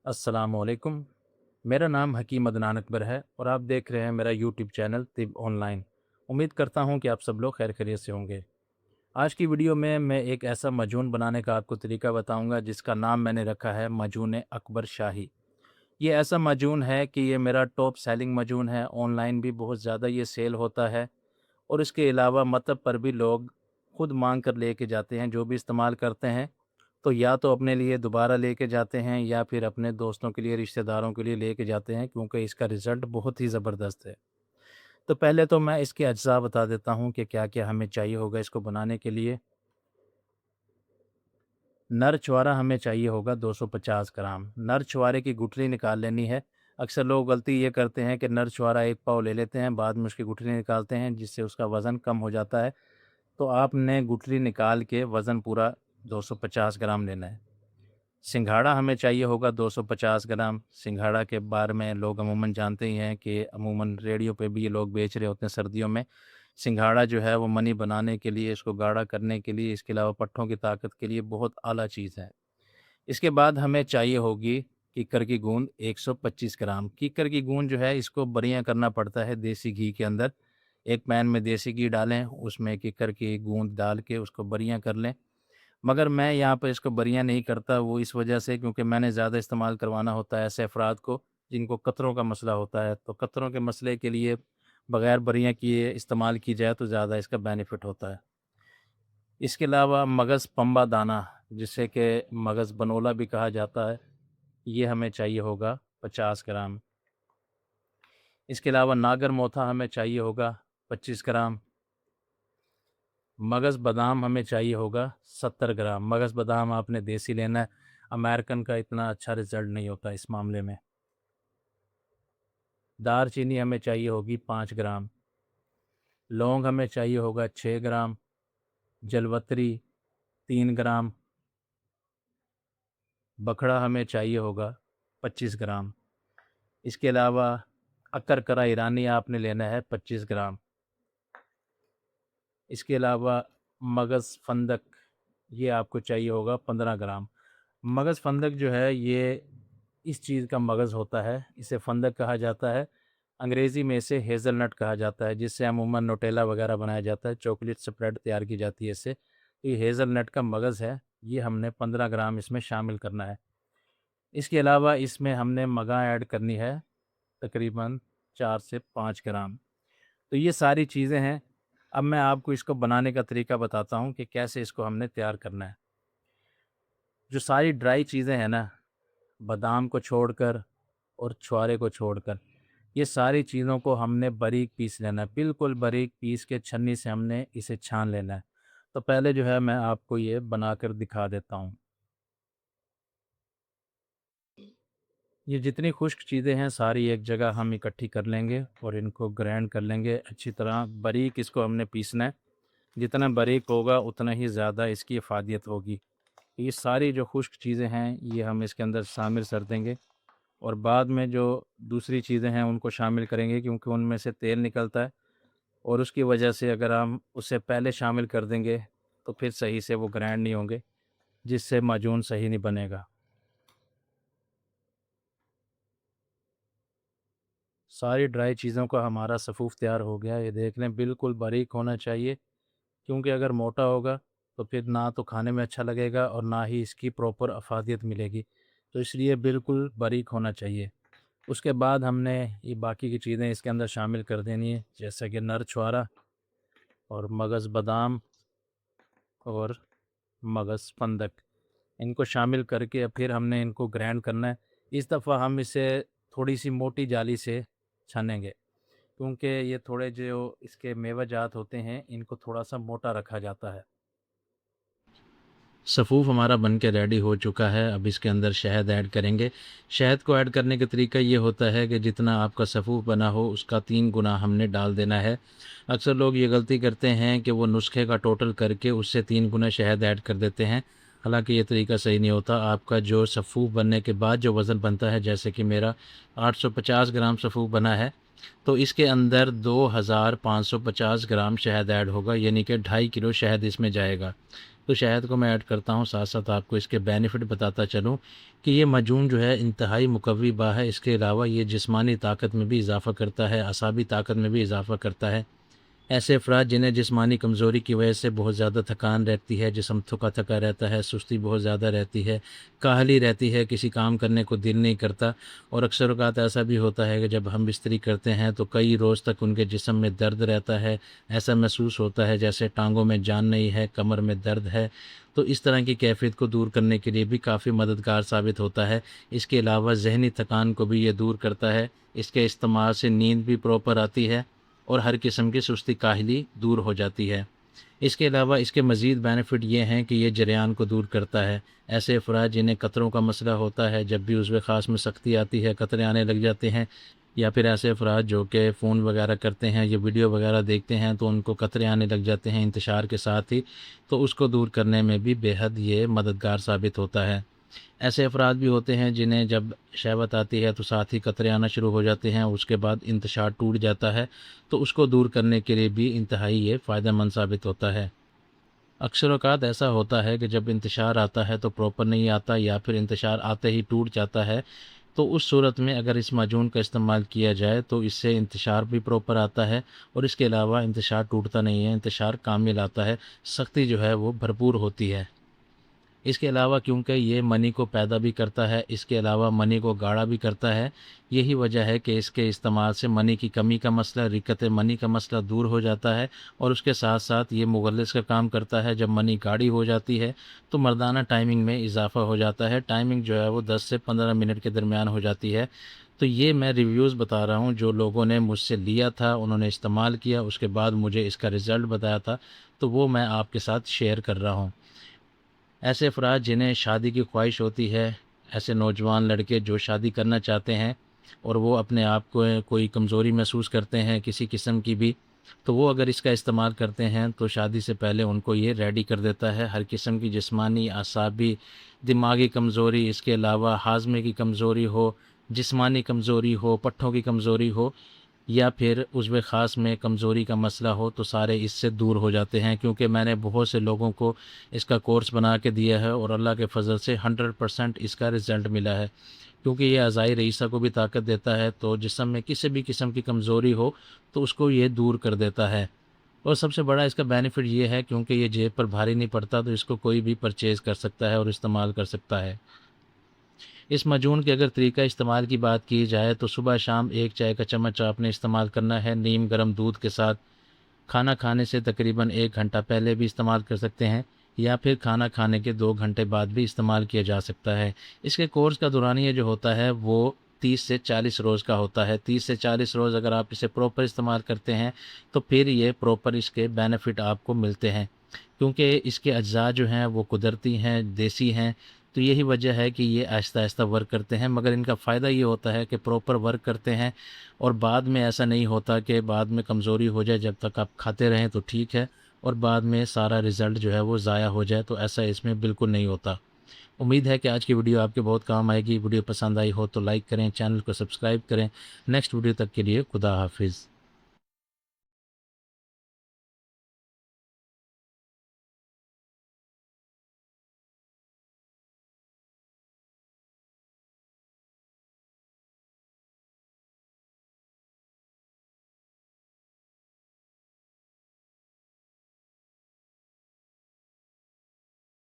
अस्सलामुअलैकुम। मेरा नाम हकीम अदनान अकबर है और आप देख रहे हैं मेरा यूट्यूब चैनल तिब ऑनलाइन। उम्मीद करता हूं कि आप सब लोग खैर खैरियत से होंगे। आज की वीडियो में मैं एक ऐसा मजून बनाने का आपको तरीका बताऊंगा जिसका नाम मैंने रखा है मजून अकबर शाही। ये ऐसा मजून है कि ये मेरा टॉप सेलिंग मजून है, ऑनलाइन भी बहुत ज़्यादा ये सेल होता है और इसके अलावा मतब पर भी लोग खुद मांग कर लेके जाते हैं। जो भी इस्तेमाल करते हैं तो या तो अपने लिए दोबारा लेके जाते हैं या फिर अपने दोस्तों के लिए, रिश्तेदारों के लिए लेके जाते हैं, क्योंकि इसका रिज़ल्ट बहुत ही ज़बरदस्त है। तो पहले तो मैं इसके अज्ज़ा बता देता हूँ कि क्या-क्या हमें चाहिए होगा इसको बनाने के लिए। नर छुआरा हमें चाहिए होगा 250 ग्राम। नर छुआरे की गुठली निकाल लेनी है। अक्सर लोग गलती ये करते हैं कि नर छुआरा 1 पाव ले लेते हैं, बाद में उसकी गुठली निकालते हैं जिससे उसका वज़न कम हो जाता है। तो आपने गुठली निकाल के वज़न पूरा 250 ग्राम लेना है। सिंघाड़ा हमें चाहिए होगा 250 ग्राम। सिंघाड़ा के बारे में लोग अमूमन जानते ही हैं कि अमूमन रेडियो पे भी ये लोग बेच रहे होते हैं सर्दियों में। सिंघाड़ा जो है वो मनी बनाने के लिए, इसको गाढ़ा करने के लिए, इसके अलावा पट्ठों की ताकत के लिए बहुत आला चीज़ है। इसके बाद हमें चाहिए होगी कीकर की गूंद 125 ग्राम। कीकर की गूंद जो है इसको बरियाँ करना पड़ता है देसी घी के अंदर। एक पैन में देसी घी डालें, उसमें कीकर की गूंद डाल के उसको बरियाँ कर लें। मगर मैं यहाँ पे इसको बरियाँ नहीं करता, वो इस वजह से क्योंकि मैंने ज़्यादा इस्तेमाल करवाना होता है ऐसे अफ़राद को जिनको कतरों का मसला होता है। तो कतरों के मसले के लिए बग़ैर बरियाँ किए इस्तेमाल की जाए तो ज़्यादा इसका बेनिफ़िट होता है। इसके अलावा मगज़ पंबा दाना, जिसे कि मगज़ बनोला भी कहा जाता है, ये हमें चाहिए होगा 50 ग्राम। इसके अलावा नागर मोथा हमें चाहिए होगा 25 ग्राम। मगज़ बादाम हमें चाहिए होगा 70 ग्राम। मगज़ बादाम आपने देसी लेना है, अमेरिकन का इतना अच्छा रिज़ल्ट नहीं होता इस मामले में। दालचीनी हमें चाहिए होगी 5 ग्राम। लौंग हमें चाहिए होगा 6 ग्राम। जलवतरी 3 ग्राम। बखड़ा हमें चाहिए होगा 25 ग्राम। इसके अलावा अकरकरा ईरानी आपने लेना है 25 ग्राम। इसके अलावा मगज़ फ़ंदक, ये आपको चाहिए होगा 15 ग्राम। मगज़ फ़ंदक जो है ये इस चीज़ का मगज़ होता है, इसे फ़ंदक कहा जाता है। अंग्रेज़ी में इसे हेज़लनट कहा जाता है, जिससे अमूमन न्यूटेला वगैरह बनाया जाता है, चॉकलेट स्प्रेड तैयार की जाती है इससे। तो ये हेज़लनट का मगज़ है, ये हमने 15 ग्राम इसमें शामिल करना है। इसके अलावा इसमें हमने मगा ऐड करनी है तकरीबन 4 से 5 ग्राम। तो ये सारी चीज़ें हैं। अब मैं आपको इसको बनाने का तरीका बताता हूँ कि कैसे इसको हमने तैयार करना है। जो सारी ड्राई चीज़ें हैं ना, बादाम को छोड़कर और छुआरे को छोड़कर, ये सारी चीज़ों को हमने बारीक पीस लेना है। बिल्कुल बारीक पीस के छन्नी से हमने इसे छान लेना है। तो पहले जो है मैं आपको ये बनाकर दिखा देता हूँ। ये जितनी खुश्क चीज़ें हैं सारी एक जगह हम इकट्ठी कर लेंगे और इनको ग्राइंड कर लेंगे अच्छी तरह। बारीक इसको हमने पीसना है। जितना बारीक होगा उतना ही ज़्यादा इसकी इफ़ादियत होगी। ये सारी जो खुश्क चीज़ें हैं ये हम इसके अंदर शामिल कर देंगे और बाद में जो दूसरी चीज़ें हैं उनको शामिल करेंगे, क्योंकि उनमें से तेल निकलता है और उसकी वजह से अगर हम उससे पहले शामिल कर देंगे तो फिर सही से वो ग्राइंड नहीं होंगे, जिससे माजून सही नहीं बनेगा। सारी ड्राई चीज़ों का हमारा सफ़ूफ़ तैयार हो गया। ये देख लें बिल्कुल बारीक होना चाहिए, क्योंकि अगर मोटा होगा तो फिर ना तो खाने में अच्छा लगेगा और ना ही इसकी प्रॉपर अफ़ादियत मिलेगी। तो इसलिए बिल्कुल बारीक होना चाहिए। उसके बाद हमने ये बाकी की चीज़ें इसके अंदर शामिल कर देनी है, जैसे कि नर छुआरा और मगज़ बादाम और मगज़ फंदक। इनको शामिल करके फिर हमने इनको ग्राइंड करना है। इस दफ़ा हम इसे थोड़ी-सी मोटी जाली से छानेंगे, क्योंकि ये थोड़े जो इसके मेवाजात होते हैं इनको थोड़ा-सा मोटा रखा जाता है। सफ़ूफ़ हमारा बन के रेडी हो चुका है। अब इसके अंदर शहद ऐड करेंगे। शहद को ऐड करने का तरीका ये होता है कि जितना आपका सफ़ूफ़ बना हो उसका 3 गुना हमने डाल देना है। अक्सर लोग ये गलती करते हैं कि वो नुस्खे का टोटल करके उससे 3 गुना शहद ऐड कर देते हैं। हालाँकि ये तरीका सही नहीं होता। आपका जो सफ़ूफ़ बनने के बाद जो वज़न बनता है, जैसे कि मेरा 850 ग्राम सफ़ूफ़ बना है, तो इसके अंदर 2550 ग्राम शहद ऐड होगा, यानी कि 2.5 किलो शहद इसमें जाएगा। तो शहद को मैं ऐड करता हूँ। साथ साथ आपको इसके बेनिफिट बताता चलूँ कि ये माजून जो है इंतहाई मुकव्वी बा है। इसके अलावा ये जिस्मानी ताकत में भी इजाफ़ा करता है, असाबी ताकत में भी इजाफ़ा करता है। ऐसे अफ़राद जिन्हें जिस्मानी कमज़ोरी की वजह से बहुत ज़्यादा थकान रहती है, जिस्म थका-थका रहता है, सुस्ती बहुत ज़्यादा रहती है, काहली रहती है, किसी काम करने को दिल नहीं करता, और अक्सर औक़ात ऐसा भी होता है कि जब हम बिस्तरी करते हैं तो कई रोज़ तक उनके जिस्म में दर्द रहता है। ऐसा महसूस होता है जैसे टाँगों में जान नहीं है, कमर में दर्द है। तो इस तरह की कैफ़ियत को दूर करने के लिए भी काफ़ी मददगार साबित होता है। इसके अलावा ज़हनी थकान को भी ये दूर करता है। इसके इस्तेमाल से नींद भी प्रॉपर आती है और हर किस्म की सुस्ती काहली दूर हो जाती है। इसके अलावा इसके मज़ीद बेनिफिट ये हैं कि ये जरियान को दूर करता है। ऐसे अफ़राद जिन्हें कतरों का मसला होता है, जब भी उज़्व ख़ास में सख्ती आती है, कतरे आने लग जाते हैं, या फिर ऐसे अफ़राद जो कि फ़ोन वग़ैरह करते हैं या वीडियो वग़ैरह देखते हैं तो उनको कतरे आने लग जाते हैं इंतशार के साथ ही, तो उसको दूर करने में भी बेहद ये मददगार साबित होता है। ऐसे अफ़राद भी होते हैं जिन्हें जब शहवत आती है तो साथ ही कतरे आना शुरू हो जाते हैं, उसके बाद इंतशार टूट जाता है, तो उसको दूर करने के लिए भी इंतहाई ये फ़ायदेमंद साबित होता है। अक्सर औक़ात ऐसा होता है कि जब इंतशार आता है तो प्रॉपर नहीं आता, या फिर इंतशार आते ही टूट जाता है, तो उस सूरत में अगर इस माजून का इस्तेमाल किया जाए तो इससे इंतशार भी प्रॉपर आता है, और इसके अलावा इंतशार टूटता नहीं है, इंतशार कामिल आता है, सख्ती जो है वो भरपूर होती है। इसके अलावा क्योंकि ये मनी को पैदा भी करता है, इसके अलावा मनी को गाढ़ा भी करता है। यही वजह है कि इसके इस्तेमाल से मनी की कमी का मसला, रिक्कत मनी का मसला दूर हो जाता है, और उसके साथ-साथ ये मुगल्लिस का काम करता है। जब मनी गाढ़ी हो जाती है तो मर्दाना टाइमिंग में इजाफ़ा हो जाता है। टाइमिंग जो है वो 10 से 15 मिनट के दरमियान हो जाती है। तो ये मैं रिव्यूज़ बता रहा हूँ, जो लोगों ने मुझसे लिया था, उन्होंने इस्तेमाल किया, उसके बाद मुझे इसका रिज़ल्ट बताया था, तो वो मैं आपके साथ शेयर कर रहा हूँ। ऐसे अफ़राद जिन्हें शादी की ख्वाहिश होती है, ऐसे नौजवान लड़के जो शादी करना चाहते हैं और वो अपने आप को कोई कमज़ोरी महसूस करते हैं किसी किस्म की भी, तो वो अगर इसका इस्तेमाल करते हैं तो शादी से पहले उनको ये रेडी कर देता है। हर किस्म की जिस्मानी, असाबी, दिमागी कमज़ोरी, इसके अलावा हाज़मे की कमज़ोरी हो, जिस्मानी कमज़ोरी हो, पट्ठों की कमज़ोरी हो, या फिर उज़्व ख़ास में कमज़ोरी का मसला हो, तो सारे इससे दूर हो जाते हैं। क्योंकि मैंने बहुत से लोगों को इसका कोर्स बना के दिया है और अल्लाह के फ़ज़ल से 100% इसका रिज़ल्ट मिला है। क्योंकि ये अज़ाई रईसा को भी ताकत देता है, तो जिस्म में किसी भी किस्म की कमज़ोरी हो तो उसको ये दूर कर देता है। और सबसे बड़ा इसका बेनिफिट ये है, क्योंकि ये जेब पर भारी नहीं पड़ता, तो इसको कोई भी परचेज़ कर सकता है और इस्तेमाल कर सकता है। इस माजून के अगर तरीका इस्तेमाल की बात की जाए तो सुबह शाम 1 चाय का चम्मच आपने इस्तेमाल करना है नीम गर्म दूध के साथ। खाना खाने से तकरीबन 1 घंटा पहले भी इस्तेमाल कर सकते हैं, या फिर खाना खाने के 2 घंटे बाद भी इस्तेमाल किया जा सकता है। इसके कोर्स का दौरानिया जो होता है वो 30 से 40 रोज़ का होता है। 30 से 40 रोज़ अगर आप इसे प्रॉपर इस्तेमाल करते हैं तो फिर ये प्रॉपर इसके बेनिफिट आपको मिलते हैं। क्योंकि इसके अज्जा जो हैं वो कुदरती हैं, देसी हैं, तो यही वजह है कि ये आहिस्ता-आहिस्ता वर्क करते हैं। मगर इनका फ़ायदा ये होता है कि प्रॉपर वर्क करते हैं, और बाद में ऐसा नहीं होता कि बाद में कमज़ोरी हो जाए। जब तक आप खाते रहें तो ठीक है, और बाद में सारा रिज़ल्ट जो है वो ज़ाया हो जाए, तो ऐसा इसमें बिल्कुल नहीं होता। उम्मीद है कि आज की वीडियो आपके बहुत काम आएगी। वीडियो पसंद आई हो तो लाइक करें, चैनल को सब्सक्राइब करें। नेक्स्ट वीडियो तक के लिए खुदा हाफ़िज़।